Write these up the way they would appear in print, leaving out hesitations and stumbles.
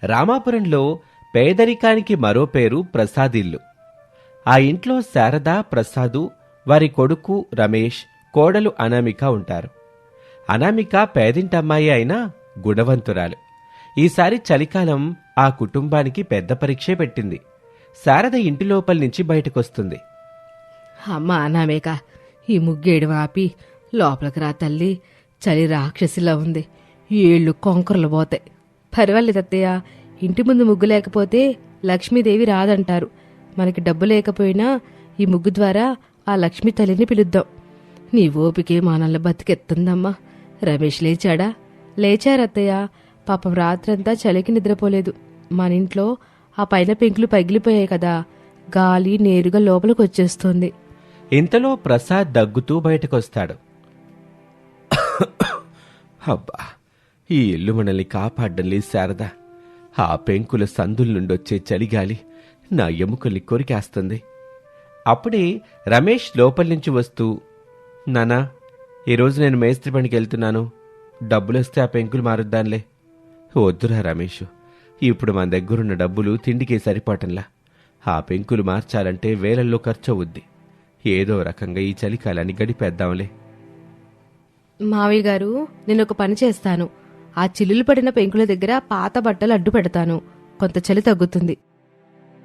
రామాపురంలో పేదరికానికి మరో పేరు ప్రసాదిల్లు. ఆ ఇంట్లో శారద, ప్రసాదు, వారి కొడుకు రమేష్, కోడలు అనామిక ఉంటారు. అనామిక పేదింటమ్మాయి అయినా గుణవంతురాలు. ఈసారి చలికాలం ఆ కుటుంబానికి పెద్ద పరీక్షే పెట్టింది. శారద ఇంటి లోపల నుంచి బయటకొస్తుంది. అమ్మా అనామిక, ఈ ముగ్గేయడం ఆపి లోపలికి రా తల్లి. చలి రాక్షసిలా ఉంది. ఏళ్ళు కొంకరలు పోతాయి. పర్వాలేదత్తయ్య, ఇంటి ముందు ముగ్గు లేకపోతే లక్ష్మీదేవి రాదంటారు. మనకి డబ్బు లేకపోయినా ఈ ముగ్గు ద్వారా ఆ లక్ష్మీ తల్లిని పిలుద్దాం. నీ ఓపికే మనల్ని బతికెత్తుందమ్మా. రమేష్ లేచాడా? లేచారత్తయ్య. పాపం రాత్రంతా చలికి నిద్రపోలేదు. మన ఇంట్లో ఆ పైన పెంకులు పగిలిపోయాయి కదా, గాలి నేరుగా లోపలికి వచ్చేస్తుంది. ఇంతలో ప్రసాద్ దగ్గుతూ బయటకొస్తాడు. అబ్బా, ఈ ఇల్లు మనల్ని కాపాడ్డం లేదు శారద. ఆ పెంకుల సందుల నుండొచ్చే చలిగాలి నా ఎముకల్ని కొరికేస్తుంది. అప్పుడే రమేష్ లోపలి నుంచి వస్తూ, నానా, ఈరోజు నేను మేస్త్రి పనికి వెళ్తున్నాను. డబ్బులొస్తే ఆ పెంకులు మారుద్దాన్లే. వద్దురా రమేష్, ఇప్పుడు మన దగ్గరున్న డబ్బులు తిండికే సరిపోవటంలా. ఆ పెంకులు మార్చాలంటే వేలల్లో ఖర్చు అవుద్ది. ఏదో రకంగా ఈ చలికాలాన్ని గడిపేద్దాంలే. మావయ్య గారు, నేనొక పని చేస్తాను. ఆ చిల్లులు పడిన పెంకుల దగ్గర పాత బట్టలు అడ్డు పెడతాను. కొంత చలి తగ్గుతుంది.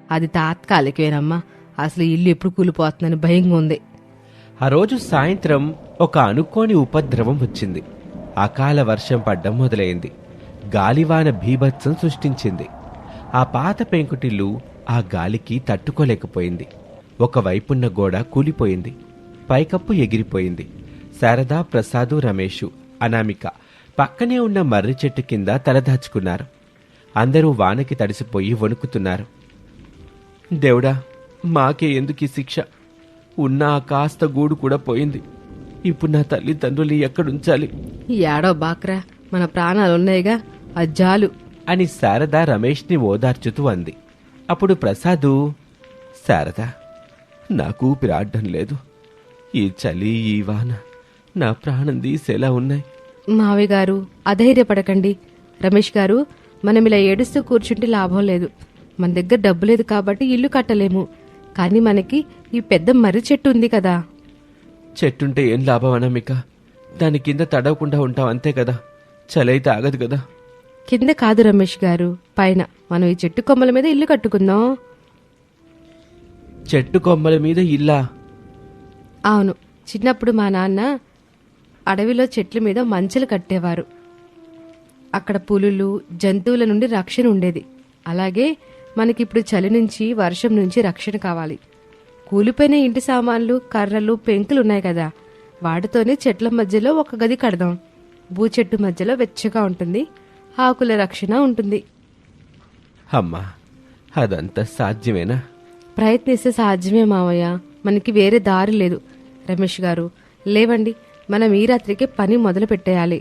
అది తాత్కాలికమేనమ్మా. అసలు ఇల్లు ఎప్పుడు కూలిపోతుందని భయంగా ఉంది. ఆ రోజు సాయంత్రం ఒక అనుకోని ఉపద్రవం వచ్చింది. అకాల వర్షం పడ్డం మొదలైంది. గాలివాన భీభత్సం సృష్టించింది. ఆ పాత పెంకుటిల్లు ఆ గాలికి తట్టుకోలేకపోయింది. ఒకవైపున్న గోడ కూలిపోయింది. పైకప్పు ఎగిరిపోయింది. శారద, ప్రసాదు, రమేషు, అనామిక పక్కనే ఉన్న మర్రి చెట్టు కింద తలదాచుకున్నారు. అందరూ వానకి తడిసిపోయి వణుకుతున్నారు. దేవుడా, మాకే ఎందుకీ శిక్ష? ఉన్న ఆ కాస్త గూడు కూడా పోయింది. ఇప్పుడు నా తల్లిదండ్రుల్ని ఎక్కడుంచాలి? ఏడో బాక్రా, మన ప్రాణాలున్నాయిగా, అజ్జాలు అని శారద రమేష్ని ఓదార్చుతూ అంది. అప్పుడు ప్రసాదు, శారద, నాకు ఊపిరాడడం లేదు. ఈ చలి, ఈ వాన నా ప్రాణం తీసేలా ఉన్నాయి. మావయ్య గారు, అధైర్యపడకండి. రమేష్ గారు, మనం ఇలా ఏడుస్తూ కూర్చుంటే లాభం లేదు. మన దగ్గర డబ్బు లేదు కాబట్టి ఇల్లు కట్టలేము. కానీ మనకి ఈ పెద్ద మర్రి చెట్టు ఉంది కదా. చెట్టుంటే ఏం లాభం అనామిక? దాని కింద తడవకుండా ఉంటాం అంతే కదా. చలైతే ఆగదు కదా. కింద కాదు రమేష్ గారు, పైన. మనం ఈ చెట్టు కొమ్మల మీద ఇల్లు కట్టుకుందాం. చెట్టు కొమ్మల మీద ఇల్లా? అవును. చిన్నప్పుడు మా నాన్న అడవిలో చెట్ల మీద మంచెలు కట్టేవారు. అక్కడ పులులు, జంతువుల నుండి రక్షణ ఉండేది. అలాగే మనకిప్పుడు చలి నుంచి, వర్షం నుంచి రక్షణ కావాలి. కూలిపోయిన ఇంటి సామాన్లు, కర్రలు, పెంకులు ఉన్నాయి కదా, వాటితోనే చెట్ల మధ్యలో ఒక గది కడదాం. భూచెట్టు మధ్యలో వెచ్చగా ఉంటుంది. ఆకుల రక్షణ ఉంటుంది. అమ్మా, అదంతా సాధ్యమేనా? ప్రయత్నిస్తే సాధ్యమే మావయ్య. మనకి వేరే దారి లేదు. రమేష్ గారు, లేవండి. మనం ఈ రాత్రికి పని మొదలు పెట్టేయాలి.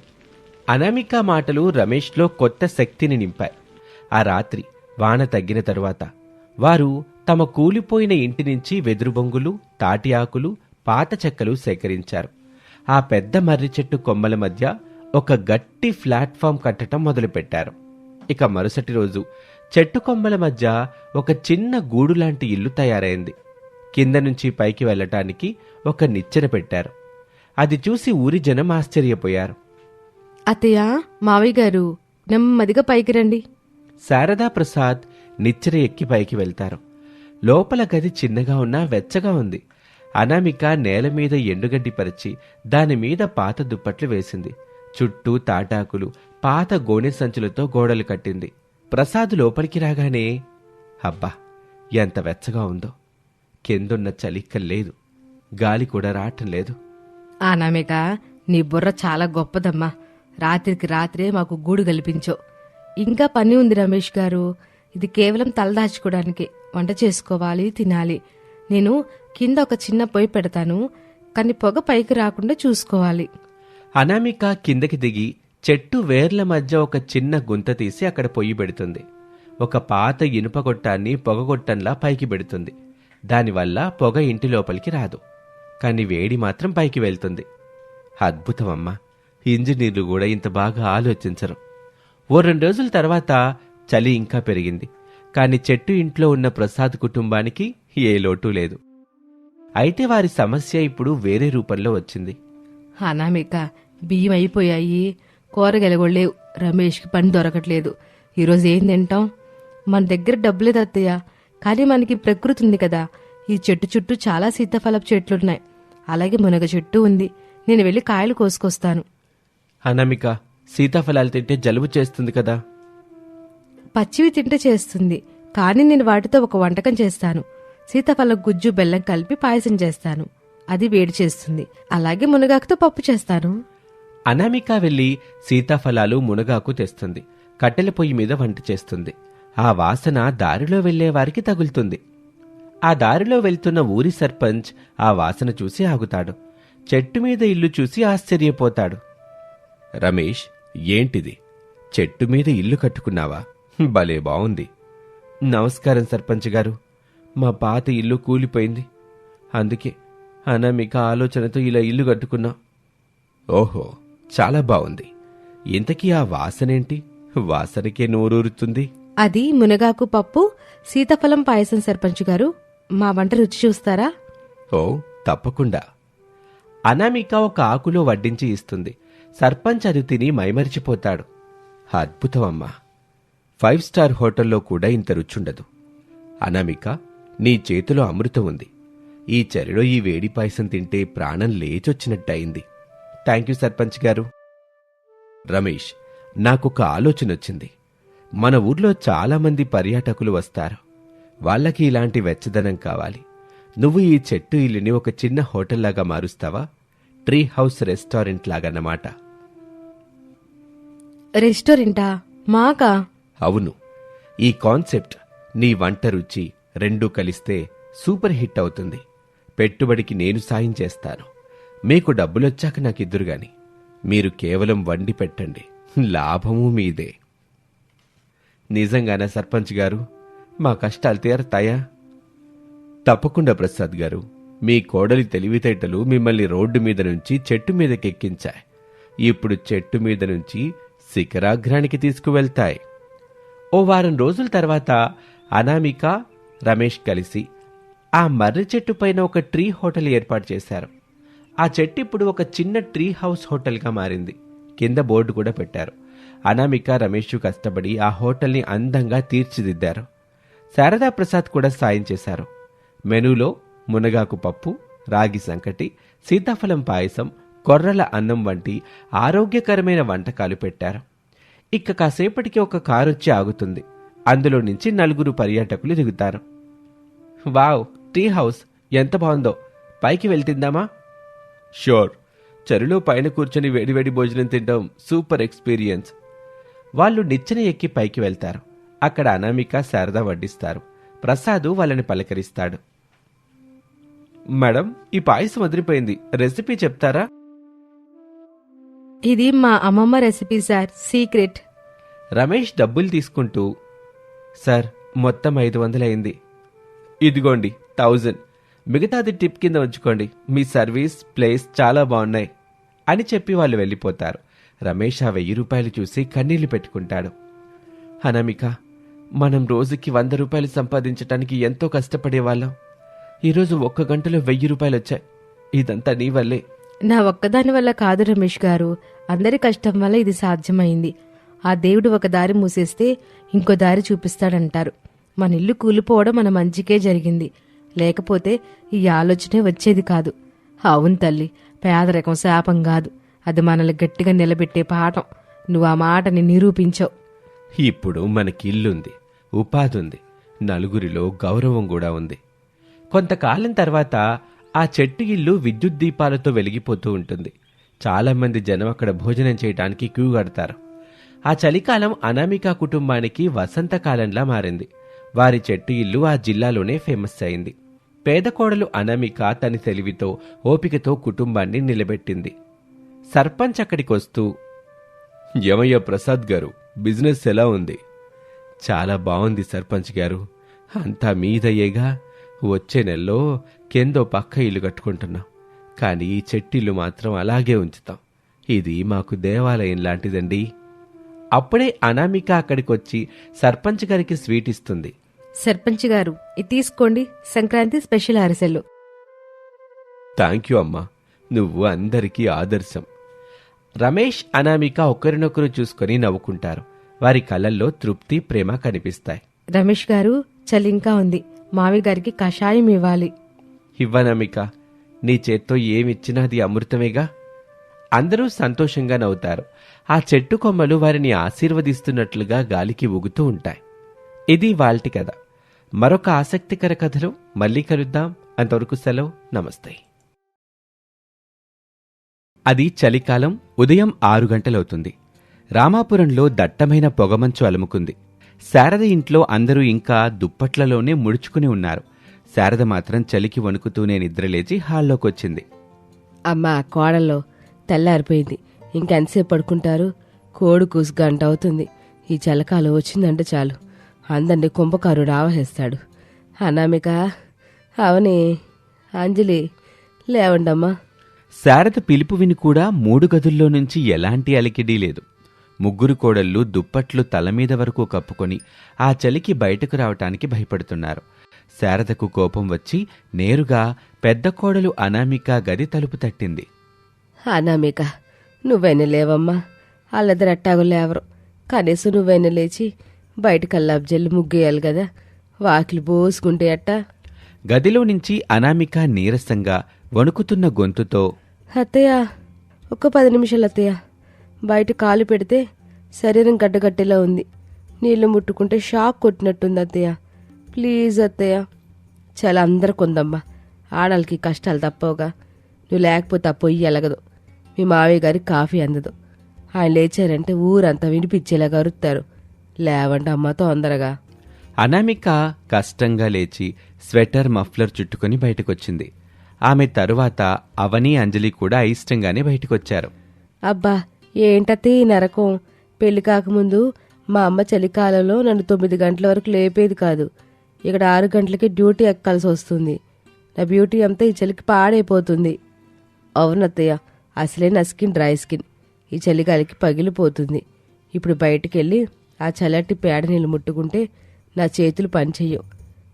అనామిక మాటలు రమేష్లో కొత్త శక్తిని నింపాయి. ఆ రాత్రి వాన తగ్గిన తరువాత వారు తమ కూలిపోయిన ఇంటి నుంచి వెదురు బొంగులు, తాటి ఆకులు, పాత చెక్కలు సేకరించారు. ఆ పెద్ద మర్రి చెట్టు కొమ్మల మధ్య ఒక గట్టి ప్లాట్ఫామ్ కట్టడం మొదలుపెట్టారు. ఇక మరుసటి రోజు చెట్టు కొమ్మల మధ్య ఒక చిన్న గూడులాంటి ఇల్లు తయారైంది. కింద నుంచి పైకి వెళ్లటానికి ఒక నిచ్చెన పెట్టారు. అది చూసి ఊరి జనం ఆశ్చర్యపోయారు. అత్తయ్య, మావయ్య గారు, నెమ్మదిగా పైకి రండి. శారదా, ప్రసాద్ నిచ్చెన ఎక్కి పైకి వెళ్తారు. లోపల గది చిన్నగా ఉన్నా వెచ్చగా ఉంది. అనామిక నేల మీద ఎండుగడ్డి పరిచి దానిమీద పాత దుప్పట్లు వేసింది. చుట్టూ తాటాకులు, పాత గోనె సంచులతో గోడలు కట్టింది. ప్రసాద్ లోపలికి రాగానే, అబ్బా, ఎంత వెచ్చగా ఉందో! కిందున్న చలిక్క లేదు, గాలి కూడా రావటం లేదు. అనామిక, నీ బుర్ర చాలా గొప్పదమ్మా. రాత్రికి రాత్రే మాకు గూడు కల్పించో. ఇంకా పని ఉంది రమేష్ గారు. ఇది కేవలం తలదాచుకోవడానికి. వంట చేసుకోవాలి, తినాలి. నేను కింద ఒక చిన్న పొయ్యి పెడతాను, కానీ పొగ పైకి రాకుండా చూసుకోవాలి. అనామిక కిందకి దిగి చెట్టు వేర్ల మధ్య ఒక చిన్న గుంత తీసి అక్కడ పొయ్యి పెడుతుంది. ఒక పాత ఇనుప గొట్టాన్ని పొగగొట్టంలా పైకి పెడుతుంది. దానివల్ల పొగ ఇంటి లోపలికి రాదు, కాని వేడి మాత్రం పైకి వెళ్తుంది. అద్భుతమమ్మా! ఇంజనీర్లు కూడా ఇంత బాగా ఆలోచించరు. ఓ 2 రోజుల తర్వాత చలి ఇంకా పెరిగింది. కాని చెట్టు ఇంట్లో ఉన్న ప్రసాద్ కుటుంబానికి ఏ లోటు లేదు. అయితే వారి సమస్య ఇప్పుడు వేరే రూపంలో వచ్చింది. అనామిక, బియ్యం అయిపోయాయి, కూరగాయలు కూడా లేవు, రమేష్కి పని దొరకట్లేదు. ఈరోజు ఏం తింటాం? మన దగ్గర డబ్బులేదు అత్తయ్య, కానీ మనకి ప్రకృతి ఉంది కదా. ఈ చెట్టు చుట్టూ చాలా సీతాఫలపు చెట్లున్నాయి, అలాగే మునగ చెట్టు ఉంది. నేను వెళ్ళి కాయలు కోసుకొస్తాను. అనామిక, సీతాఫలాలు తింటే జలుబు చేస్తుంది కదా. పచ్చివి తింటే చేస్తుంది, కానీ నేను వాటితో ఒక వంటకం చేస్తాను. సీతాఫలం గుజ్జు బెల్లం కలిపి పాయసం చేస్తాను, అది వేడి చేస్తుంది. అలాగే మునగాకుతో పప్పు చేస్తాను. అనామిక వెళ్లి సీతాఫలాలు మునగాకు తెస్తుంది. కట్టెల పొయ్యి మీద వంట చేస్తుంది. ఆ వాసన దారిలో వెళ్లేవారికి తగులుతుంది. ఆ దారిలో వెళ్తున్న ఊరి సర్పంచ్ ఆ వాసన చూసి ఆగుతాడు. చెట్టు మీద ఇల్లు చూసి ఆశ్చర్యపోతాడు. రమేష్, ఏంటిది? చెట్టు మీద ఇల్లు కట్టుకున్నావా? భలే బావుంది. నమస్కారం సర్పంచ్ గారు, మా పాత ఇల్లు కూలిపోయింది, అందుకే అనామిక ఆలోచనతో ఇలా ఇల్లు కట్టుకున్నా. ఓహో, చాలా బావుంది. ఇంతకీ ఆ వాసనేంటి? వాసనకే నోరూరుతుంది. అది మునగాకు పప్పు, సీతాఫలం పాయసం. సర్పంచ్ గారు, మా వంట రుచి చూస్తారా? ఓ, తప్పకుండా. అనామిక ఒక ఆకులో వడ్డించి ఇస్తుంది. సర్పంచ్ అది తిని మైమరిచిపోతాడు. అద్భుతమమ్మా, 5 స్టార్ హోటల్లో కూడా ఇంత రుచుండదు. అనామిక, నీ చేతిలో అమృతం ఉంది. ఈ చలిలో ఈ వేడి పాయసం తింటే ప్రాణం లేచొచ్చినట్టయింది. థ్యాంక్ యూ సర్పంచ్ గారు. రమేష్, నాకొక ఆలోచనొచ్చింది. మన ఊర్లో చాలామంది పర్యాటకులు వస్తారు. వాళ్ళకి ఇలాంటి వెచ్చదనం కావాలి. నువ్వు ఈ చెట్టు ఇల్లుని ఒక చిన్న హోటల్లాగా మారుస్తావా? ట్రీ హౌస్ రెస్టారెంట్ లాగన్నమాట. రెస్టారెంటా? మాకా? అవును. ఈ కాన్సెప్ట్ నీ వంట రుచి రెండూ కలిస్తే సూపర్ హిట్ అవుతుంది. పెట్టుబడికి నేను సాయం చేస్తాను. మీకు డబ్బులొచ్చాక నాకిద్దురుగాని. మీరు కేవలం వండి పెట్టండి, లాభమూ మీదే. నిజంగానా సర్పంచ్ గారు? మా కష్టాలు తీరతాయా? తప్పకుండా ప్రసాద్ గారు. మీ కోడలి తెలివితేటలు మిమ్మల్ని రోడ్డు మీద నుంచి చెట్టు మీదకెక్కించాయి. ఇప్పుడు చెట్టు మీద నుంచి శిఖరాగ్రానికి తీసుకువెళ్తాయి. ఓ వారం రోజుల తర్వాత అనామిక, రమేష్ కలిసి ఆ మర్రి చెట్టు పైన ఒక ట్రీ హోటల్ ఏర్పాటు చేశారు. ఆ చెట్టు ఇప్పుడు ఒక చిన్న ట్రీ హౌస్ హోటల్గా మారింది. కింద బోర్డు కూడా పెట్టారు. అనామిక, రమేష్ కష్టపడి ఆ హోటల్ని అందంగా తీర్చిదిద్దారు. శారదా ప్రసాద్ కూడా సాయం చేశారు. మెనూలో మునగాకు పప్పు, రాగి సంకటి, సీతాఫలం పాయసం, కొర్రల అన్నం వంటి ఆరోగ్యకరమైన వంటకాలు పెట్టారు. ఇక కాసేపటికి ఒక కారొచ్చి ఆగుతుంది. అందులో నుంచి 4 పర్యాటకులు దిగుతారు. వావ్, టీ హౌస్ ఎంత బాగుందో! పైకి వెళ్తిందామా? ష్యూర్. చలిలో పైన కూర్చొని వేడివేడి భోజనం తింటాం సూపర్ ఎక్స్పీరియన్స్. వాళ్ళు నిచ్చెన ఎక్కి పైకి వెళ్తారు. అక్కడ అనామిక, శారద వడ్డిస్తారు. ప్రసాదు వాళ్ళని పలకరిస్తాడు. మేడం, ఈ పాయసం అదిరిపోయింది, రెసిపీ చెప్తారా? ఇది మా అమ్మమ్మ రెసిపీ సార్, సీక్రెట్. రమేష్ డబ్బులు తీసుకుంటూ, సార్ మొత్తం 500 అయింది. ఇదిగోండి 1000, మిగతాది టిప్ కింద ఉంచుకోండి. మీ సర్వీస్, ప్లేస్ చాలా బాగున్నాయి అని చెప్పి వాళ్ళు వెళ్ళిపోతారు. రమేష్ ఆ 1000 రూపాయలు చూసి కన్నీళ్లు పెట్టుకుంటాడు. అనామిక, మనం రోజుకి 100 రూపాయలు సంపాదించటానికి ఎంతో కష్టపడేవాళ్ళం. ఈరోజు 1 గంటలో 1000 రూపాయలు వచ్చాయి. ఇదంతా నీ వల్లే. నా ఒక్కదాని వల్ల కాదు రమేష్ గారు, అందరి కష్టం వల్ల ఇది సాధ్యమైంది. ఆ దేవుడు ఒక దారి మూసేస్తే ఇంకో దారి చూపిస్తాడంటారు. మన ఇల్లు కూలిపోవడం మన మంచికే జరిగింది, లేకపోతే ఈ ఆలోచనే వచ్చేది కాదు. అవును తల్లి, పేదరికం శాపం కాదు, అది మనల్ని గట్టిగా నిలబెట్టే పాఠం. నువ్వు ఆ మాటని నిరూపించావు. ఇప్పుడు మనకి ఇల్లుంది, ఉపాధి ఉంది, నలుగురిలో గౌరవం కూడా ఉంది. కొంతకాలం తర్వాత ఆ చెట్టు ఇల్లు విద్యుత్ దీపాలతో వెలిగిపోతూ ఉంటుంది. చాలామంది జనం అక్కడ భోజనం చేయడానికి క్యూ కడతారు. ఆ చలికాలం అనామిక కుటుంబానికి వసంతకాలంలా మారింది. వారి చెట్టు ఇల్లు ఆ జిల్లాలోనే ఫేమస్ అయింది. పేద కోడలు అనామిక తన తెలివితో, ఓపికతో కుటుంబాన్ని నిలబెట్టింది. సర్పంచ్ అక్కడికొస్తూ, ఏమయ్య ప్రసాద్ గారు, బిజినెస్ ఎలా ఉంది? చాలా బాగుంది సర్పంచ్ గారు, అంతా మీదయ్యేగా. వచ్చే నెలలో కిందో పక్క ఇల్లు కట్టుకుంటున్నాం, కానీ ఈ చెట్టిల్లు మాత్రం అలాగే ఉంచుతాం. ఇది మాకు దేవాలయం లాంటిదండి. అప్పుడే అనామిక అక్కడికొచ్చి సర్పంచ్ గారికి స్వీట్ ఇస్తుంది. సర్పంచ్ గారు, ఇది తీసుకోండి, సంక్రాంతి స్పెషల్ అరిసెలు. థ్యాంక్ యూ అమ్మా, నువ్వు అందరికీ ఆదర్శం. రమేష్, అనామిక ఒకరినొకరు చూసుకొని నవ్వుకుంటారు. వారి కళ్ళల్లో తృప్తి, ప్రేమ కనిపిస్తాయి. రమేష్ గారు, చలి ఇంకా ఉంది, మావి గారికి కషాయం ఇవ్వాలి. ఇవ్వనమిక, నీ చేత్తో ఏమిచ్చినా అది అమృతమేగా. అందరూ సంతోషంగా నవ్వుతారు. ఆ చెట్టు కొమ్మలు వారిని ఆశీర్వదిస్తున్నట్లుగా గాలికి ఊగుతూ ఉంటాయి. ఇది వాల్టి కథ. మరొక ఆసక్తికర కథలో మళ్ళీ కలుద్దాం. అంతవరకు సెలవు, నమస్తే. అది చలికాలం. ఉదయం 6 గంటలవుతుంది. రామాపురంలో దట్టమైన పొగమంచు అలుముకుంది. శారద ఇంట్లో అందరూ ఇంకా దుప్పట్లలోనే ముడుచుకుని ఉన్నారు. శారద మాత్రం చలికి వణుకుతూనే నిద్రలేచి హాల్లోకొచ్చింది. అమ్మా, కోడల్లో తెల్లారిపోయింది, ఇంకెంతసేపు పడుకుంటారు? కోడి కూసు గంట అవుతుంది. ఈ చలకాలం వచ్చిందంటే చాలు, అందరినీ కుంభకారుడు ఆవహిస్తాడు. అనామిక, అవని, అంజలి, లేవండమ్మా. శారద పిలుపు విని కూడా 3 గదుల్లో నుంచి ఎలాంటి అలికిడీ లేదు. ముగ్గురు కోడళ్ళు దుప్పట్లు తలమీద వరకు కప్పుకొని ఆ చలికి బయటకు రావటానికి భయపడుతున్నారు. శారదకు కోపం వచ్చి నేరుగా పెద్ద కోడలు అనామిక గది తలుపు తట్టింది. అనామిక, నువ్వైనా లేవమ్మా, వాళ్ళిద్దరు అట్టాగు లేవరు. కనీసం నువ్వైనా లేచి బయట కల్లాపు జల్లి ముగ్గేయాలి కదా, వాకిలి పోసుకుంటే అట్టా. గదిలో నుంచి అనామిక నీరసంగా వణుకుతున్న గొంతుతో, అత్తయ్య, ఒక్క 10 నిమిషాలు అత్తయ్య, బయట కాలు పెడితే శరీరం గడ్డగట్టేలా ఉంది, నీళ్లు ముట్టుకుంటే షాక్ కొట్టినట్టుంది అత్తయ్య, ప్లీజ్ అత్తయ్య. చాలా అందరికి ఉందమ్మా, ఆడాలకి కష్టాలు తప్పవుగా. నువ్వు లేకపోతే ఆ పొయ్యి ఎలగదు, మీ మావయ్య గారికి కాఫీ అందదు, ఆయన లేచారంటే ఊరంతా వినిపించేలాగా అరుస్తారు. లేవండి అమ్మ తొందరగా. అనామిక కష్టంగా లేచి స్వెటర్, మఫ్లర్ చుట్టుకుని బయటకొచ్చింది. ఆమె తరువాత అవని, అంజలి కూడా అయిష్టంగానే బయటకొచ్చారు. అబ్బా, ఏంటతే ఈ నరకం! పెళ్లి కాకముందు మా అమ్మ చలికాలంలో నన్ను 9 గంటల వరకు లేపేది కాదు. ఇక్కడ 6 గంటలకి డ్యూటీ ఎక్కాల్సి వస్తుంది. నా బ్యూటీ అంతా ఈ చలికి పాడైపోతుంది. అవునత్తయ్య, అసలే నా స్కిన్ డ్రై స్కిన్, ఈ చలిగాలికి పగిలిపోతుంది. ఇప్పుడు బయటికెళ్ళి ఆ చల్లటి పేడ నీళ్ళు ముట్టుకుంటే నా చేతులు పనిచెయ్యవు.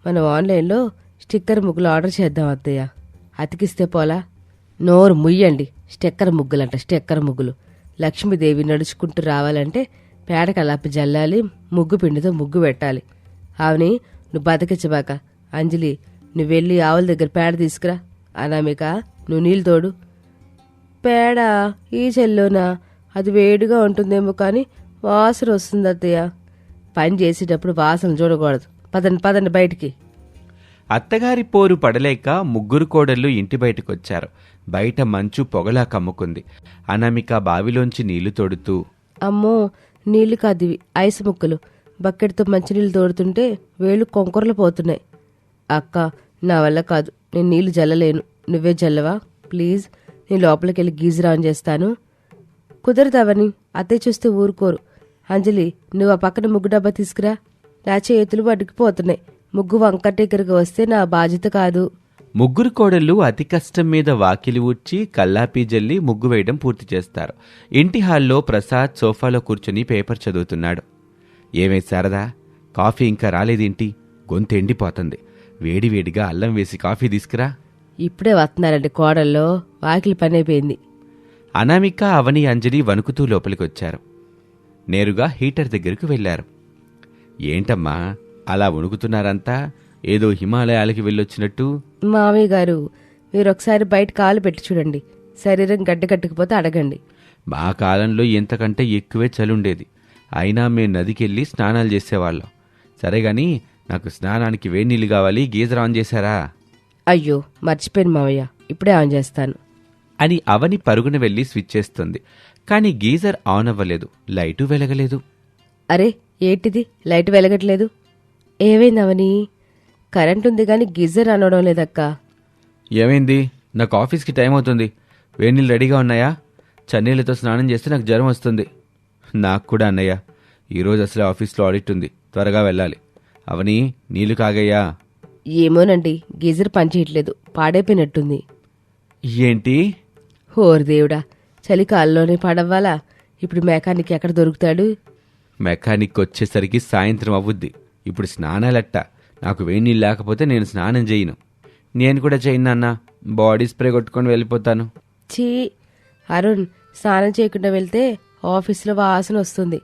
మనం ఆన్లైన్లో స్టిక్కర్ ముగ్గులు ఆర్డర్ చేద్దాం అత్తయ్య, అతికిస్తే పోలా? నోరు ముయ్యండి. స్టిక్కర్ ముగ్గులంట, స్టిక్కర్ ముగ్గులు. లక్ష్మీదేవి నడుచుకుంటూ రావాలంటే పేడ కలాపి జల్లాలి, ముగ్గు పిండితో ముగ్గు పెట్టాలి. ఆవుని, నువ్వు బతకిచ్చబాక. అంజలి, నువ్వు వెళ్ళి ఆవుల దగ్గర పేడ తీసుకురా. అనామిక, నువ్వు నీళ్ళు తోడు. పేడ ఈ చెల్లోనా? అది వేడిగా ఉంటుందేమో కానీ వాసన వస్తుంది అత్తయ్య. పని చేసేటప్పుడు వాసన చూడకూడదు. పదండి పదండి బయటికి. అత్తగారి పోరు పడలేక ముగ్గురు కోడళ్ళు ఇంటి బయటకొచ్చారు. బయట మంచు పొగలా కమ్ముకుంది. అనామిక బావిలోంచి నీళ్లు తోడుతూ, అమ్మో, నీళ్లు కాదివి, ఐస్ ముక్కలు. బకెట్తో మంచినీళ్ళు తోడుతుంటే వేళ్ళు కొంకరలు పోతున్నాయి. అక్క, నా వల్ల కాదు, నేను నీళ్లు జల్లలేను. నువ్వే జల్లవా ప్లీజ్? నేను లోపలికి వెళ్ళి గీజర్ ఆన్ చేస్తాను. కుదరదవని, అత్తయ్య చూస్తే ఊరుకోరు. అంజలి, నువ్వు ఆ పక్కన ముగ్గు డబ్బా తీసుకురా. నా చేతులు వడ్డుకుపోతున్నాయి. ముగ్గు వంకటెక్కరికి వస్తే నా బాధ్యత కాదు. ముగ్గురు కోడళ్ళు అతి కష్టం మీద వాకిలి ఊడ్చి కల్లాపీ జల్లి ముగ్గు వేయడం పూర్తి చేస్తారు. ఇంటి హాల్లో ప్రసాద్ సోఫాలో కూర్చుని పేపర్ చదువుతున్నాడు. ఏమే శారదా, కాఫీ ఇంకా రాలేదేంటి? గొంతు ఎండిపోతుంది. వేడివేడిగా అల్లం వేసి కాఫీ తీసుకురా. ఇప్పుడే వస్తున్నారండి కోడల్లో, వాకిలి పని అయిపోయింది. అనామిక, అవని, అంజలి వణుకుతూ లోపలికొచ్చారు. నేరుగా హీటర్ దగ్గరకు వెళ్లారు. ఏంటమ్మా అలా వణుకుతున్నారంతా? ఏదో హిమాలయాలకి వెళ్ళొచ్చినట్టు. మామయ్య గారు, మీరొకసారి బయట కాలు పెట్టి చూడండి. శరీరం గడ్డకట్టుకుపోతే అడగండి. మా కాలంలో ఇంతకంటే ఎక్కువే చలుండేది. అయినా మేం నదికెళ్ళి స్నానాలు చేసేవాళ్ళం. సరేగాని, నాకు స్నానానికి వేడి నీళ్ళు కావాలి, గీజర్ ఆన్ చేశారా? అయ్యో, మర్చిపోయాను మామయ్య, ఇప్పుడే ఆన్ చేస్తాను అని అవని పరుగున వెళ్లి స్విచ్ చేస్తుంది. కాని గీజర్ ఆన్ అవ్వలేదు, లైటు వెలగలేదు. అరే, ఏంటిది లైట్ వెలగట్లేదు? ఏమైందవని? కరెంట్ ఉంది గాని గీజర్ అనడం లేదక్కా. ఏమైంది? నాకు ఆఫీస్కి టైం అవుతుంది. వేడినీళ్ళు రెడీగా ఉన్నాయా? చన్నీళ్ళతో స్నానం చేస్తే నాకు జ్వరం వస్తుంది. నాకు కూడా అన్నయ్య, ఈరోజు అసలు ఆఫీస్లో ఆడిట్ ఉంది, త్వరగా వెళ్ళాలి. అవని, నీళ్లు కాగయ్యా? ఏమోనండి, గీజర్ పనిచేయట్లేదు, పాడైపోయినట్టుంది. ఏంటి? హోర్ దేవుడా, చలికాలంలోనే పాడవ్వాలా? ఇప్పుడు మెకానిక్ ఎక్కడ దొరుకుతాడు? మెకానిక్ వచ్చేసరికి సాయంత్రం అవ్వుద్ది. ఇప్పుడు స్నానాలట్ట. నాకు వేడి నీళ్ళు లేకపోతే నేను స్నానం చేయను. నేను కూడా చేయను నాన్న. బాడీ స్ప్రే కొట్టుకొని వెళ్ళిపోతాను. చీ, అరుణ్, స్నానం చేయకుండా వెళ్తే ఆఫీసులో వాసన వస్తుంది.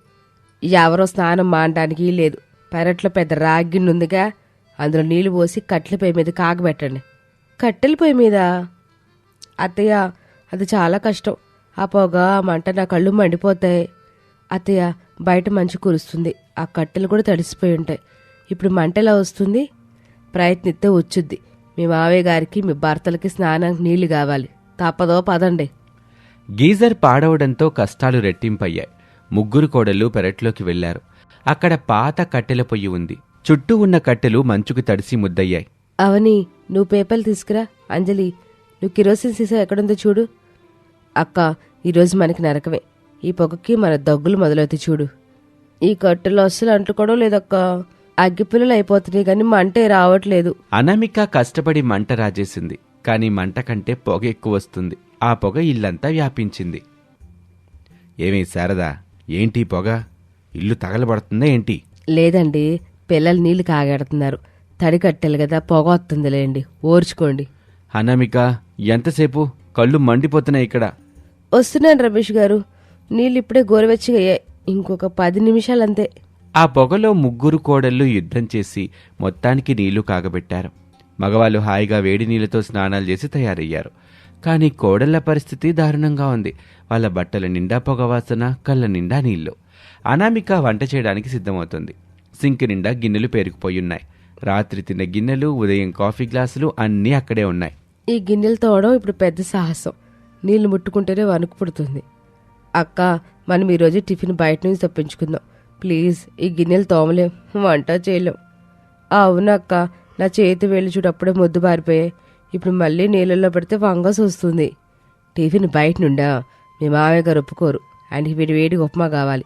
ఎవరో స్నానం మానడానికి లేదు. పెరట్లో పెద్ద రాగిన్నుందిగా, అందులో నీళ్లు పోసి కట్టెల పొయ్యి మీద కాగబెట్టండి. కట్టెల పొయ్యి మీద? అత్తయ్య, అది చాలా కష్టం. ఆ పొగ, ఆ మంట నా కళ్ళు మండిపోతాయి. అత్తయ్య, బయట మంచు కురుస్తుంది. ఆ కట్టెలు కూడా తడిసిపోయి ఉంటాయి. ఇప్పుడు మంట ఎలా వస్తుంది? ప్రయత్నిస్తే వచ్చుద్ది. మీ మావయ్య గారికి, మీ భర్తలకి స్నానానికి నీళ్లు కావాలి. తప్పదో పదండి. గీజర్ పాడవడంతో కష్టాలు రెట్టింపయ్యాయి. ముగ్గురు కోడళ్ళు పెరట్లోకి వెళ్లారు. అక్కడ పాత కట్టెల పొయ్యి ఉంది. చుట్టూ ఉన్న కట్టెలు మంచుకు తడిసి ముద్దయ్యాయి. అవని, నువ్వు పేపర్లు తీసుకురా. అంజలి, నువ్వు కిరోసిన్ సీసా ఎక్కడుందో చూడు. అక్క, ఈరోజు మనకి నరకమే. ఈ పొగకి మన దగ్గులు మొదలవుతాయి చూడు. ఈ కట్టెలు అస్సలు అంటుకోవడం లేదక్క. అగ్గిపుల్లలు అయిపోతున్నాయి కానీ మంటే రావట్లేదు. అనామిక కష్టపడి మంట రాజేసింది. కాని మంట కంటే పొగ ఎక్కువ వస్తుంది. ఆ పొగ ఇల్లంతా వ్యాపించింది. ఏమీ శారదా, ఏంటి పొగ? ఇల్లు తగలబడుతుందా ఏంటి? లేదండి, పిల్లలు నీళ్లు కాగెడుతున్నారు. తడి కట్టెలు కదా, పొగ వస్తుందిలేండి, ఓర్చుకోండి. అనామిక, ఎంతసేపు? కళ్ళు మండిపోతున్నాయి ఇక్కడ. వస్తున్నాను రమేష్ గారు. నీళ్ళు ఇప్పుడే గోరువెచ్చగా అయ్యాయి. ఇంకొక 10 నిమిషాలంతే. ఆ పొగలో ముగ్గురు కోడళ్ళు యుద్ధం చేసి మొత్తానికి నీళ్లు కాగబెట్టారు. మగవాళ్ళు హాయిగా వేడి నీళ్లతో స్నానాలు చేసి తయారయ్యారు. కానీ కోడళ్ల పరిస్థితి దారుణంగా ఉంది. వాళ్ళ బట్టల నిండా పొగవాసన, కళ్ళ నిండా నీళ్లు. అనామిక వంట చేయడానికి సిద్ధమవుతుంది. సింక్ నిండా గిన్నెలు పేరుకుపోయున్నాయి. రాత్రి తిన్న గిన్నెలు, ఉదయం కాఫీ గ్లాసులు అన్నీ అక్కడే ఉన్నాయి. ఈ గిన్నెలు తోవడం ఇప్పుడు పెద్ద సాహసం. నీళ్లు ముట్టుకుంటేనే వణుకు పుడుతుంది. అక్క, మనం ఈరోజు టిఫిన్ బయట నుంచి తప్పించుకుందాం ప్లీజ్. ఈ గిన్నెలు తోమలేం, వంట చేయలేం. అవునక్క, నా చేతి వేళ్ళు చూడప్పుడే ముద్దు బారిపోయాయి. ఇప్పుడు మళ్ళీ నీళ్ళల్లో పెడితే ఫంగస్ వస్తుంది. టిఫిన్ బయట నుండా? మీ మామయ్య గారు ఒప్పుకోరు. ఆయనకి వేడివేడిగా ఉప్మా కావాలి.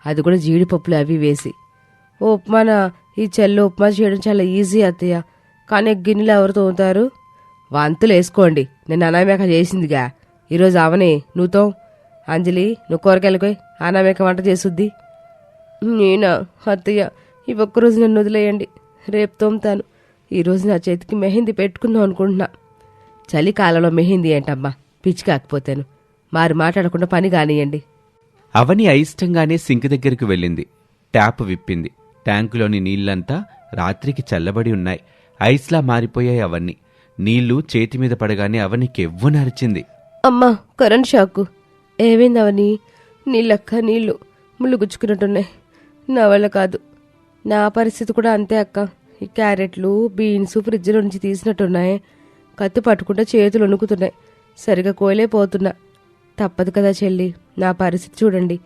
అది కూడా జీడిపప్పులు అవి వేసి. ఓ ఉప్మానా? ఈ చెల్లు ఉప్మా చేయడం చాలా ఈజీ అత్తయ్య. కానీ గిన్నెలు ఎవరు తోముతారు? వంతులు వేసుకోండి. నేను అనామేక చేసిందిగా. ఈరోజు అవనే నువ్వుతో. అంజలి, నువ్వు కూరగాయలకోయ్. అనామేక వంట చేసుద్ది. నేనా అత్తయ్య? ఈ ఒక్కరోజు నన్ను వదిలేయండి, రేపు తోముతాను. ఈరోజు నా చేతికి మెహందీ పెట్టుకుందాం అనుకుంటున్నా. చలికాలంలో మెహందీ ఏంటమ్మా, పిచ్చి కాకపోతాను. మారి మాట్లాడకుండా పని కానియండి. అవని అయిష్టంగానే సింక్ దగ్గరికి వెళ్ళింది. ట్యాప్ విప్పింది. ట్యాంకులోని నీళ్లంతా రాత్రికి చల్లబడి ఉన్నాయి. ఐస్లా మారిపోయాయి అవన్నీ. నీళ్లు చేతిమీద పడగానే అవనికి ఎవ్వునరిచింది. అమ్మా, కరెంట్ షాకు. ఏమైంది అవని? నీళ్ళక్క, నీళ్లు ముళ్ళు గుచ్చుకున్నట్టున్నాయి. నా వల్ల కాదు. నా పరిస్థితి కూడా అంతే అక్క. ఈ క్యారెట్లు, బీన్స్ ఫ్రిడ్జ్లో నుంచి తీసినట్టున్నాయి. కత్తి పట్టుకుంటే చేతులు వణుకుతున్నాయి. సరిగా కోయలేపోతున్నా. తప్పదు కదా చెల్లి. నా పరిస్థితి చూడండి.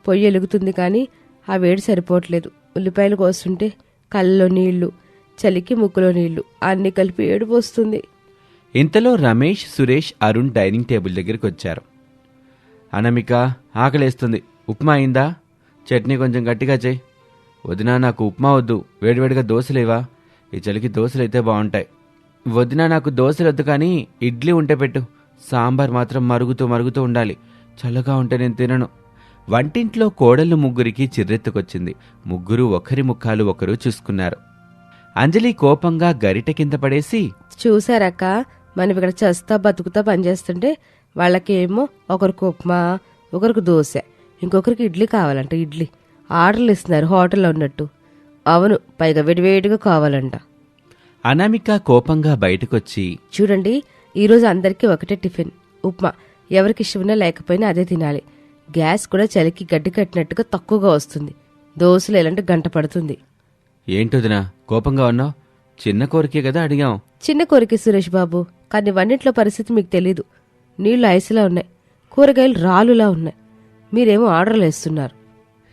పొయ్యి ఎలుగుతుంది కానీ ఆ వేడి సరిపోవట్లేదు. ఉల్లిపాయలు కోస్తుంటే కళ్ళలో నీళ్లు, చలికి ముక్కులో నీళ్లు, అన్నీ కలిపి ఏడుపు వస్తుంది. ఇంతలో రమేష్, సురేష్, అరుణ్ డైనింగ్ టేబుల్ దగ్గరికి వచ్చారు. అనామిక, ఆకలేస్తుంది. ఉప్మా అయిందా? చట్నీ కొంచెం గట్టిగా చేయి. వదినా, నాకు ఉప్మా వద్దు. వేడివేడిగా దోశలేవా? ఈ చలికి దోశలైతే బాగుంటాయి. వదినా, నాకు దోశలొద్దు కానీ ఇడ్లీ ఉంటే పెట్టు. సాంబార్ మాత్రం మరుగుతూ మరుగుతూ ఉండాలి. చల్లగా ఉంటే నేను తినను. వంటింట్లో కోడళ్ళు ముగ్గురికి చిర్రెత్తుకొచ్చింది. ముగ్గురు ఒకరి ముఖాలు ఒకరు చూసుకున్నారు. అంజలి కోపంగా గరిట కింద పడేసి, చూసారక్క, మనం ఇక్కడ చస్తా బతుకుతా పనిచేస్తుంటే వాళ్ళకేమో ఒకరికి ఉప్మా, ఒకరికి దోశ, ఇంకొకరికి ఇడ్లీ కావాలంట. ఇడ్లీ ఆర్డర్లు ఇస్తున్నారు హోటల్లో ఉన్నట్టు. అవును, పైగా వేడివేడిగా కావాలంట. అనామిక కోపంగా బయటకొచ్చి, చూడండి, ఈరోజు అందరికీ ఒకటే టిఫిన్, ఉప్మా. ఎవరికి ఇష్టమైనా లేకపోయినా అదే తినాలి. గ్యాస్ కూడా చలికి గడ్డి కట్టినట్టుగా తక్కువగా వస్తుంది. దోశలు ఎలాంటి గంట పడుతుంది. ఏంటొదినా కోపంగా ఉన్నావు? చిన్న కోరికే కదా అడిగాం. చిన్న కోరిక సురేష్ బాబు, కానీ వంటింట్లో పరిస్థితి మీకు తెలీదు. నీళ్లు ఐసులా ఉన్నాయి, కూరగాయలు రాలులా ఉన్నాయి. మీరేమో ఆర్డర్లు వేస్తున్నారు.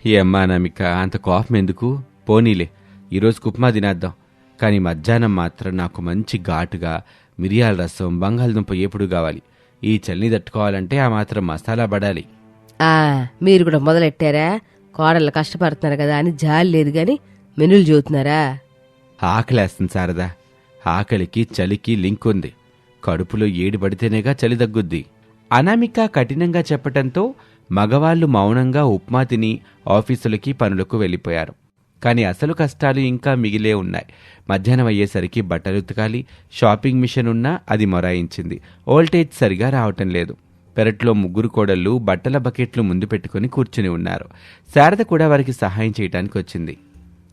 ఏమ్మా అనామిక, అంత కోపం ఎందుకు? పోనీలే, ఈరోజు ఉప్మా తినేద్దాం. కానీ మధ్యాహ్నం మాత్రం నాకు మంచి ఘాటుగా మిరియాల రసం, బంగాళదుంప ఏపుడు కావాలి. ఈ చల్ని తట్టుకోవాలంటే ఆ మాత్రం మసాలా పడాలి. మీరు కూడా మొదలెట్టారా? కోడళ్ళు కష్టపడుతున్నారు కదా అని జాలి లేదు గాని మెనులు చూస్తున్నారా? ఆకలేస్తుంది శారదా. ఆకలికి చలికి లింక్ ఉంది. కడుపులో ఏడి పడితేనేగా చలి తగ్గుద్ది. అనామిక కఠినంగా చెప్పటంతో మగవాళ్లు మౌనంగా ఉప్మా తిని ఆఫీసులకి పనులకు వెళ్ళిపోయారు. కానీ అసలు కష్టాలు ఇంకా మిగిలే ఉన్నాయి. మధ్యాహ్నం అయ్యేసరికి బట్టలు ఉతకాలి. షాపింగ్ మిషన్ ఉన్నా అది మొరాయించింది. వోల్టేజ్ సరిగా రావటం లేదు. పెరట్లో ముగ్గురు కోడళ్ళు బట్టల బకెట్లు ముందు పెట్టుకుని కూర్చుని ఉన్నారు. శారద కూడా వారికి సహాయం చేయటానికి వచ్చింది.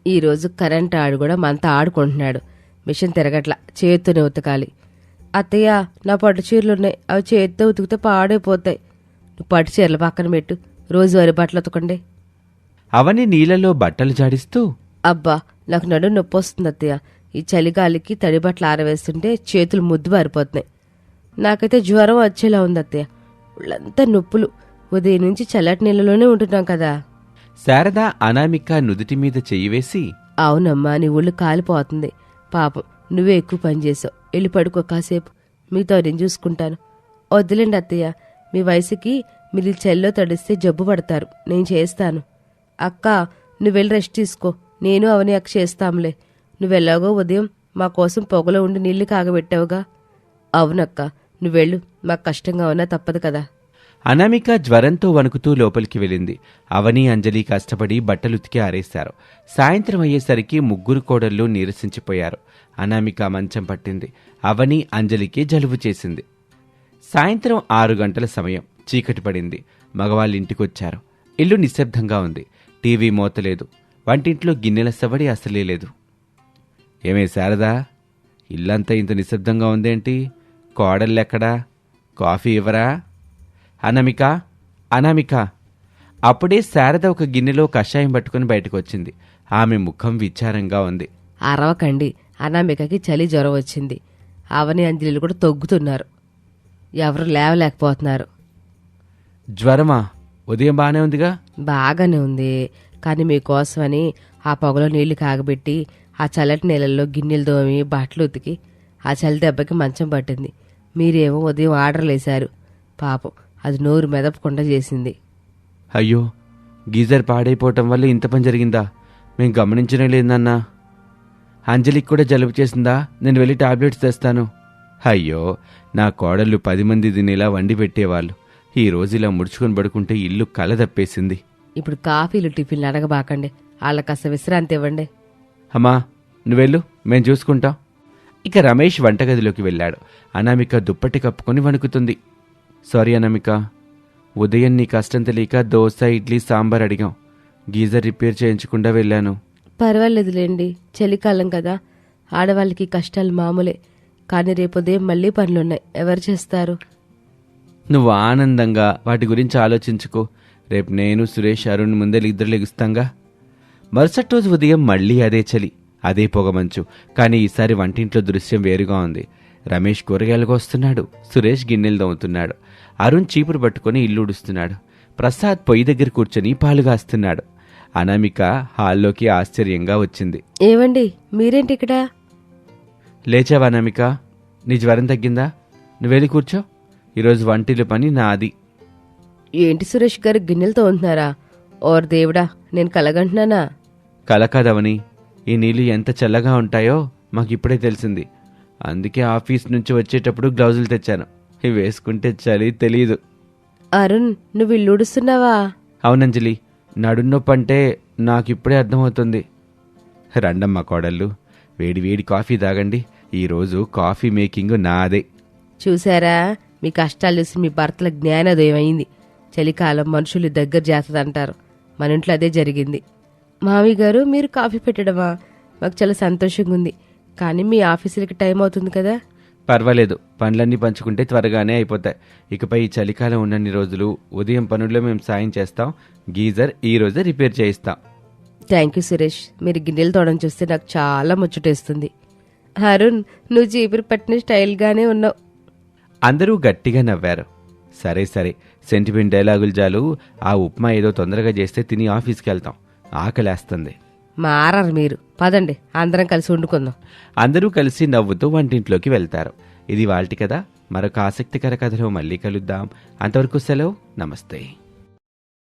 ఈరోజు కరెంట్ ఆడు కూడా మనతో ఆడుకుంటున్నాడు. మిషన్ తిరగట్లా, చేత్తోనే ఉతకాలి. అత్తయ్య, నా పట్టు చీరలున్నాయి, అవి చేత్తో ఉతికితే పాడైపోతాయి. నువ్వు పట్టు చీరలు పక్కన పెట్టు, రోజువారీ బట్టలు ఉతకండి. అవని నీళ్లలో బట్టలు జాడిస్తూ, అబ్బా, నాకు నడుము నొప్పి వస్తుంది అత్తయ్య. ఈ చలిగాలికి తడి బట్టలు ఆరవేస్తుంటే చేతులు ముద్దు పారిపోతున్నాయి. నాకైతే జ్వరం వచ్చేలా ఉంది అత్తయ్య. ఒళ్ళంతా నొప్పులు. ఉదయం నుంచి చల్లటి నీళ్ళలోనే ఉంటున్నాం కదా. శారద అనామిక నుదుటి మీద చెయ్యి వేసి, అవునమ్మా, నీ ఒళ్ళు కాలిపోతుంది. పాపం, నువ్వే ఎక్కువ పని చేసావు. వెళ్ళి పడుకో కాసేపు, మీతో నేను చూసుకుంటాను. వద్దులేండి అత్తయ్య, మీ వయసుకి మీరు చెల్లో తడిస్తే జబ్బు పడతారు. నేను చేస్తాను. అక్క, నువ్వెళ్ళి రెస్ట్ తీసుకో. నేను అవని అక్క చేస్తాంలే. నువ్వెలాగో ఉదయం మా కోసం పొగలో ఉండి నీళ్లు కాగబెట్టావుగా. అవునక్క, నువ్వెళ్ళు. మాకు కష్టంగా ఉన్నా తప్పదు కదా. అనామిక జ్వరంతో వణుకుతూ లోపలికి వెళ్ళింది. అవని, అంజలి కష్టపడి బట్టలుతికి ఆరేశారు. సాయంత్రం అయ్యేసరికి ముగ్గురు కోడళ్ళు నీరసించిపోయారు. అనామిక మంచం పట్టింది. అవని, అంజలికి జలుబు చేసింది. సాయంత్రం 6 గంటల సమయం. చీకటి పడింది. మగవాళ్ళింటికొచ్చారు. ఇల్లు నిశ్శబ్దంగా ఉంది. టీవీ మోతలేదు. వంటింట్లో గిన్నెల సవడి అసలే లేదు. ఏమే శారదా, ఇల్లంతా ఇంత నిశ్శబ్దంగా ఉందేంటి? కోడళ్ళెక్కడా? కాఫీ ఇవ్వరా? అనామిక, అనామిక! అప్పుడే శారద ఒక గిన్నెలో కషాయం పట్టుకుని బయటకు వచ్చింది. ఆమె ముఖం విచారంగా ఉంది. అరవకండి, అనామికకి చలి జ్వరం వచ్చింది. అవని, అంజలిలు కూడా తొగ్గుతున్నారు. ఎవరు లేవలేకపోతున్నారు. జ్వరమా? ఉదయం బానే ఉందిగా? బాగానే ఉంది, కానీ మీకోసమని ఆ పొగలో నీళ్లు కాగబెట్టి ఆ చల్లటి నీళ్ళల్లో గిన్నెలు దోమి బట్టలు ఉతికి ఆ చలి దెబ్బకి మంచం పట్టింది. మీరేమో ఉదయం ఆర్డర్లు వేశారు. పాపం, అది నోరు మెదపకుండా చేసింది. అయ్యో, గీజర్ పాడైపోవటం వల్ల ఇంత పని జరిగిందా? మేం గమనించనే లేదన్నా. అంజలికి కూడా జలుబు చేసిందా? నేను వెళ్ళి టాబ్లెట్స్ తెస్తాను. అయ్యో, నా కోడళ్ళు 10 మంది తినేలా వండి పెట్టేవాళ్ళు. ఈ రోజు ఇలా ముడుచుకొని పడుకుంటే ఇల్లు కల తప్పేసింది. ఇప్పుడు కాఫీలు టిఫిన్లు అడగబాకండి, వాళ్ళకి కాస్త విశ్రాంతి ఇవ్వండి. అమ్మా, నువ్వెళ్ళు, మేం చూసుకుంటాం. ఇక రమేష్ వంటగదిలోకి వెళ్ళాడు. అనామిక దుప్పటి కప్పుకొని వణుకుతుంది. సారీ అనామిక, ఉదయం నీ కష్టం తెలియక దోశ, ఇడ్లీ, సాంబార్ అడిగాం. గీజర్ రిపేర్ చేయించకుండా వెళ్ళాను. పర్వాలేదులేండి, చలికాలం కదా, ఆడవాళ్ళకి కష్టాలు మామూలే. కానీ రేపు ఉదయం మళ్ళీ పనులున్నాయి, ఎవరు చేస్తారు? నువ్వు ఆనందంగా వాటి గురించి ఆలోచించుకో. రేపు నేను, సురేష్, అరుణ్ ముందే ఇద్దరు లెగుస్తాంగా. మరుసటి రోజు ఉదయం మళ్లీ అదే చలి, అదే పొగమంచు. కానీ ఈసారి వంటింట్లో దృశ్యం వేరుగా ఉంది. రమేష్ కూరగాయలకు వస్తున్నాడు. సురేష్ గిన్నెలు దవ్వుతున్నాడు. అరుణ్ చీపురు పట్టుకుని ఇల్లు ఉడుస్తున్నాడు. ప్రసాద్ పొయ్యి దగ్గర కూర్చొని పాలుగాస్తున్నాడు. అనామిక హాల్లోకి ఆశ్చర్యంగా వచ్చింది. ఏవండి, మీరేంటి ఇక్కడ? లేచావా అనామిక? నీ జ్వరం తగ్గిందా? నువ్వెళ్ళి కూర్చో. ఈరోజు వంటిల్లు పని నాది. ఏంటి సురేష్ గారు గిన్నెలతో ఉంటున్నారా? ఓర్ దేవుడా, నేను కలగంటున్నానా? కల కాదవని, ఈ నీళ్లు ఎంత చల్లగా ఉంటాయో మాకిప్పుడే తెలిసింది. అందుకే ఆఫీస్ నుంచి వచ్చేటప్పుడు గ్లౌజులు తెచ్చాను. ఇవి వేసుకుంటే చలి తెలీదు. అరుణ్, నువ్వు ఇల్లు ఉడుస్తున్నావా? అవునంజలి, నడున్నొప్పి అంటే నాకిప్పుడే అర్థమవుతుంది. రండమ్మా కోడళ్ళు, వేడి వేడి కాఫీ తాగండి. ఈరోజు కాఫీ మేకింగ్ నాదే. చూసారా, మీ కష్టాలు చూసి మీ భర్తల జ్ఞానోదయం అయింది. చలికాలం మనుషులు దగ్గర చేస్తుందంటారు. మన ఇంట్లో అదే జరిగింది. మామయ్య గారు, మీరు కాఫీ పెట్టడమా? మాకు చాలా సంతోషంగా ఉంది. కానీ మీ ఆఫీసులకి టైం అవుతుంది కదా. పర్వాలేదు, పనులన్నీ పంచుకుంటే త్వరగానే అయిపోతాయి. ఇకపై ఈ చలికాలం ఉన్నన్ని రోజులు ఉదయం పనుల్లో మేము సాయం చేస్తాం. గీజర్ ఈ రోజే రిపేర్ చేయిస్తాం. థ్యాంక్ యూ సురేష్, మీరు గిన్నెలు తోడని చూస్తే నాకు చాలా ముచ్చటేస్తుంది. అరుణ్, నువ్వు చీపురు పట్టిన స్టైల్గానే ఉన్నావు. అందరూ గట్టిగా నవ్వారు. సరే సరే, సెంటిమెంట్ డైలాగులు చాలు. ఆ ఉప్మా ఏదో తొందరగా చేస్తే తిని ఆఫీస్కి వెళ్తాం. ఆకలేస్తుంది. మారరు మీరు, పదండి, అందరం కలిసి వండుకుందాం. అందరూ కలిసి నవ్వుతూ వంటింట్లోకి వెళ్తారు. ఇది వాల్టి కథ. మరొక ఆసక్తికర కథలో మళ్ళీ కలుద్దాం. అంతవరకు సెలవు. నమస్తే.